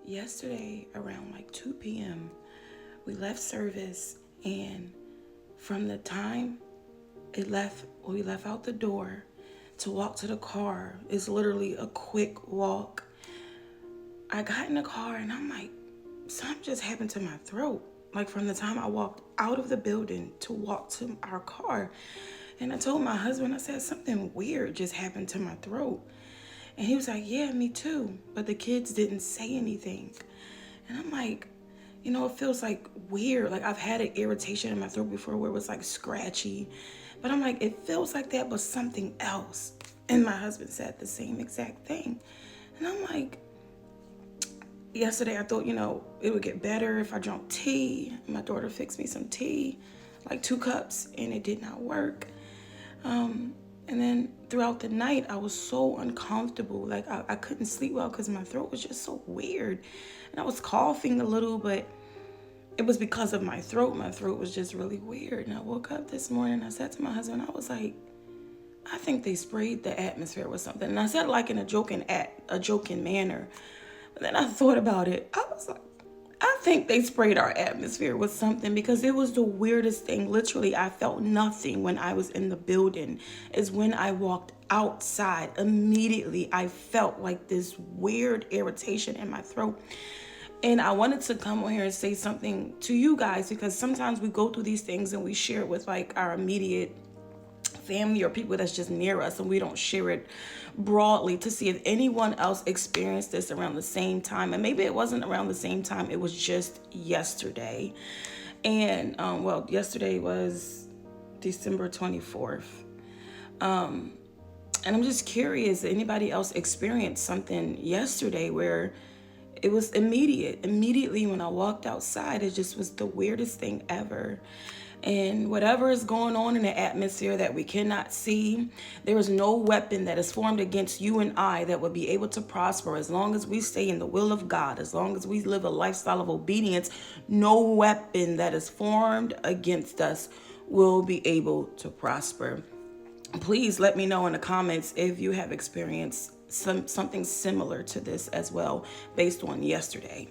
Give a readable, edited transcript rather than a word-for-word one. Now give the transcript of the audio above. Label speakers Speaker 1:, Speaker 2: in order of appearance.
Speaker 1: Yesterday around like 2 p.m., we left service, and from the time we left out the door to walk to the car, it's literally a quick walk. I got in the car and I'm like, something just happened to my throat. Like from the time I walked out of the building to walk to our car. And I told my husband, I said, something weird just happened to my throat. And he was like, yeah, me too. But the kids didn't say anything. And I'm like, it feels like weird. Like I've had an irritation in my throat before where it was like scratchy. But I'm like, it feels like that, but something else. And my husband said the same exact thing. And I'm like, yesterday I thought, it would get better if I drank tea. My daughter fixed me some tea, like 2 cups, and it did not work. And then throughout the night, I was so uncomfortable. Like I couldn't sleep well because my throat was just so weird. And I was coughing a little, but it was because of my throat. My throat was just really weird. And I woke up this morning, I said to my husband, I was like, I think they sprayed the atmosphere with something. And I said like in a joking manner. But then I thought about it. I was like, I think they sprayed our atmosphere with something because it was the weirdest thing. Literally, I felt nothing when I was in the building. Is when I walked outside, immediately I felt like this weird irritation in my throat. And I wanted to come on here and say something to you guys because sometimes we go through these things and we share it with like our immediate family or people that's just near us, and we don't share it broadly to see if anyone else experienced this around the same time. And maybe it wasn't around the same time, it was just yesterday. And yesterday was December 24th. And I'm just curious, did anybody else experience something yesterday where it was immediately when I walked outside, it just was the weirdest thing ever. And whatever is going on in the atmosphere that we cannot see, there is no weapon that is formed against you and I that will be able to prosper as long as we stay in the will of God, as long as we live a lifestyle of obedience. No weapon that is formed against us will be able to prosper. Please let me know in the comments if you have experienced something similar to this as well based on yesterday.